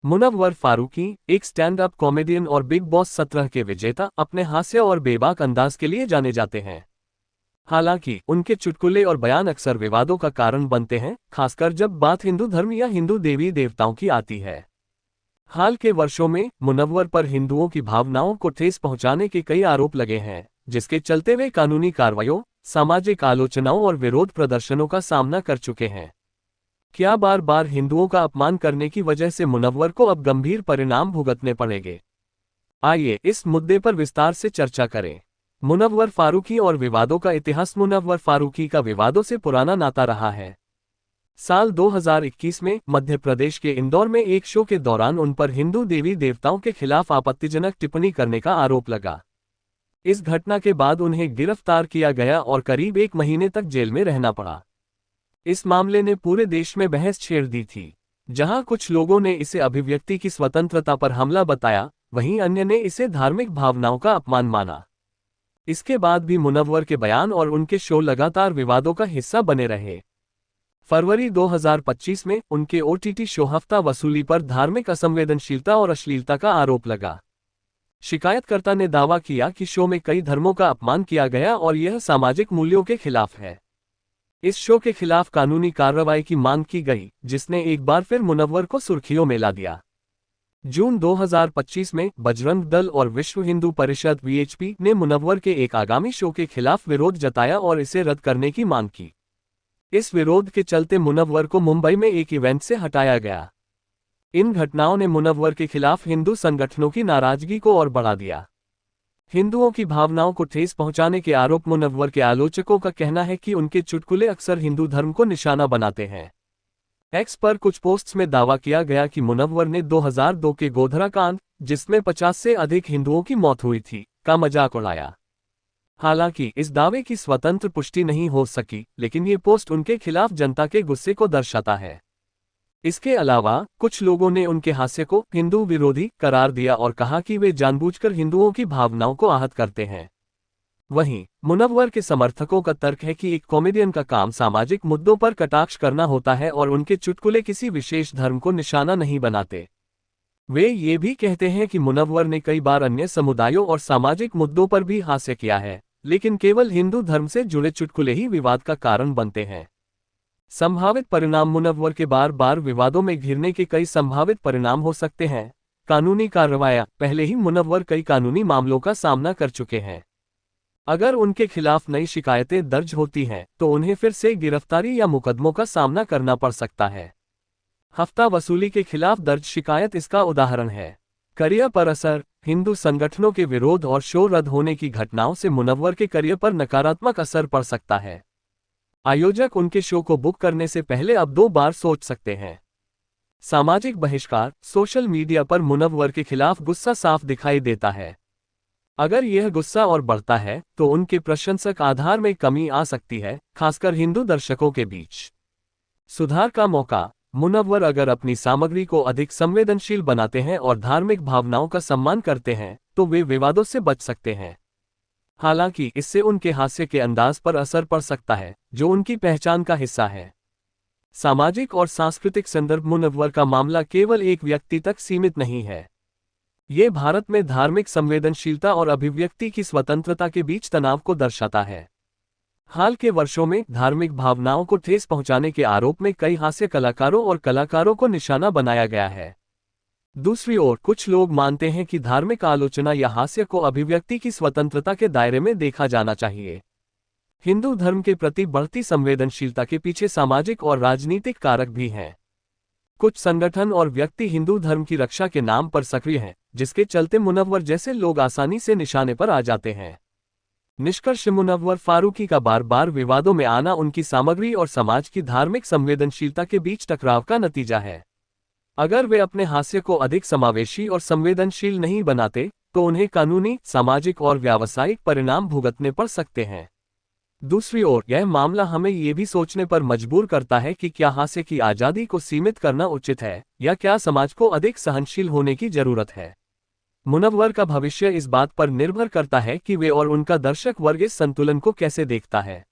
मुनव्वर फारूकी एक stand up comedian और big boss 17 के विजेता अपने हास्य और बेबाक अंदाज के लिए जाने जाते हैं। हालांकि उनके चुटकुले और बयान अक्सर विवादों का कारण बनते हैं, खासकर जब बात हिंदू धर्म या हिंदू देवी देवताओं की आती है। हाल के वर्षों में मुनव्वर पर हिंदुओं की भावनाओं को ठेस पहुंचाने के कई आरोप लगे हैं, जिसके चलते वे कानूनी कार्रवाइयों, सामाजिक आलोचनाओं और विरोध प्रदर्शनों का सामना कर चुके हैं। क्या बार बार हिंदुओं का अपमान करने की वजह से मुनव्वर को अब गंभीर परिणाम भुगतने पड़ेंगे? आइए इस मुद्दे पर विस्तार से चर्चा करें। मुनव्वर फारूकी और विवादों का इतिहास। मुनव्वर फारूकी का विवादों से पुराना नाता रहा है। साल 2021 में मध्य प्रदेश के इंदौर में एक शो के दौरान उन पर हिंदू देवी देवताओं के खिलाफ आपत्तिजनक टिप्पणी करने का आरोप लगा। इस घटना के बाद उन्हें गिरफ्तार किया गया और करीब 1 महीने तक जेल में रहना पड़ा। इस मामले ने पूरे देश में बहस छेड़ दी थी। जहां कुछ लोगों ने इसे अभिव्यक्ति की स्वतंत्रता पर हमला बताया, वहीं अन्य ने इसे धार्मिक भावनाओं का अपमान माना। इसके बाद भी मुनव्वर के बयान और उनके शो लगातार विवादों का हिस्सा बने रहे। फरवरी 2025 में उनके OTT शो हफ्ता वसूली पर धार्मिक असंवेदनशीलता और अश्लीलता का आरोप लगा। शिकायतकर्ता ने दावा किया कि शो में कई धर्मों का अपमान किया गया और यह सामाजिक मूल्यों के खिलाफ है। इस शो के खिलाफ कानूनी कार्रवाई की मांग की गई, जिसने एक बार फिर मुनव्वर को सुर्खियों में ला दिया। जून 2025 में बजरंग दल और विश्व हिंदू परिषद VHP ने मुनव्वर के एक आगामी शो के खिलाफ विरोध जताया और इसे रद्द करने की मांग की। इस विरोध के चलते मुनव्वर को मुंबई में एक इवेंट से हटाया गया। इन घटनाओं ने मुनव्वर के खिलाफ हिंदू संगठनों की नाराजगी को और बढ़ा दिया। हिंदुओं की भावनाओं को ठेस पहुंचाने के आरोप। मुनव्वर के आलोचकों का कहना है कि उनके चुटकुले अक्सर हिंदू धर्म को निशाना बनाते हैं। एक्स पर कुछ पोस्ट्स में दावा किया गया कि मुनव्वर ने 2002 के गोधरा कांड, जिसमें 50 से अधिक हिंदुओं की मौत हुई थी, का मजाक उड़ाया। हालांकि इस दावे की स्वतंत्र पुष्टि नहीं हो सकी, लेकिन ये पोस्ट उनके खिलाफ जनता के गुस्से को दर्शाता है। इसके अलावा कुछ लोगों ने उनके हास्य को हिंदू विरोधी करार दिया और कहा कि वे जानबूझकर हिंदुओं की भावनाओं को आहत करते हैं। वहीं मुनव्वर के समर्थकों का तर्क है कि एक कॉमेडियन का काम सामाजिक मुद्दों पर कटाक्ष करना होता है और उनके चुटकुले किसी विशेष धर्म को निशाना नहीं बनाते। वे ये भी कहते हैं कि मुनव्वर ने कई बार अन्य समुदायों और सामाजिक मुद्दों पर भी हास्य किया है, लेकिन केवल हिंदू धर्म से जुड़े चुटकुले ही विवाद का कारण बनते हैं। संभावित परिणाम। मुनव्वर के बार बार विवादों में घिरने के कई संभावित परिणाम हो सकते हैं। कानूनी कार्रवाई। पहले ही मुनव्वर कई कानूनी मामलों का सामना कर चुके हैं। अगर उनके खिलाफ नई शिकायतें दर्ज होती हैं, तो उन्हें फिर से गिरफ्तारी या मुकदमों का सामना करना पड़ सकता है। हफ्ता वसूली के खिलाफ दर्ज शिकायत इसका उदाहरण है। करियर पर असर। हिंदू संगठनों के विरोध और शो रद्द होने की घटनाओं से मुनव्वर के करियर पर नकारात्मक असर पड़ सकता है। आयोजक उनके शो को बुक करने से पहले अब 2 बार सोच सकते हैं। सामाजिक बहिष्कार। सोशल मीडिया पर मुनव्वर के खिलाफ गुस्सा साफ दिखाई देता है। अगर यह गुस्सा और बढ़ता है, तो उनके प्रशंसक आधार में कमी आ सकती है, खासकर हिंदू दर्शकों के बीच। सुधार का मौका। मुनव्वर अगर अपनी सामग्री को अधिक संवेदनशील बनाते हैं और धार्मिक भावनाओं का सम्मान करते हैं, तो वे विवादों से बच सकते हैं। हालांकि इससे उनके हास्य के अंदाज पर असर पड़ सकता है, जो उनकी पहचान का हिस्सा है। सामाजिक और सांस्कृतिक संदर्भ। मुनव्वर का मामला केवल एक व्यक्ति तक सीमित नहीं है। ये भारत में धार्मिक संवेदनशीलता और अभिव्यक्ति की स्वतंत्रता के बीच तनाव को दर्शाता है। हाल के वर्षों में धार्मिक भावनाओं को ठेस पहुंचाने के आरोप में कई हास्य कलाकारों और कलाकारों को निशाना बनाया गया है। दूसरी ओर कुछ लोग मानते हैं कि धार्मिक आलोचना या हास्य को अभिव्यक्ति की स्वतंत्रता के दायरे में देखा जाना चाहिए। हिंदू धर्म के प्रति बढ़ती संवेदनशीलता के पीछे सामाजिक और राजनीतिक कारक भी हैं। कुछ संगठन और व्यक्ति हिंदू धर्म की रक्षा के नाम पर सक्रिय हैं, जिसके चलते मुनव्वर जैसे लोग आसानी से निशाने पर आ जाते हैं। निष्कर्ष। मुनव्वर फारूकी का बार बार विवादों में आना उनकी सामग्री और समाज की धार्मिक संवेदनशीलता के बीच टकराव का नतीजा है। अगर वे अपने हास्य को अधिक समावेशी और संवेदनशील नहीं बनाते, तो उन्हें कानूनी, सामाजिक और व्यावसायिक परिणाम भुगतने पड़ सकते हैं। दूसरी ओर यह मामला हमें ये भी सोचने पर मजबूर करता है कि क्या हास्य की आज़ादी को सीमित करना उचित है, या क्या समाज को अधिक सहनशील होने की जरूरत है। मुनव्वर का भविष्य इस बात पर निर्भर करता है कि वे और उनका दर्शक वर्ग इस संतुलन को कैसे देखता है।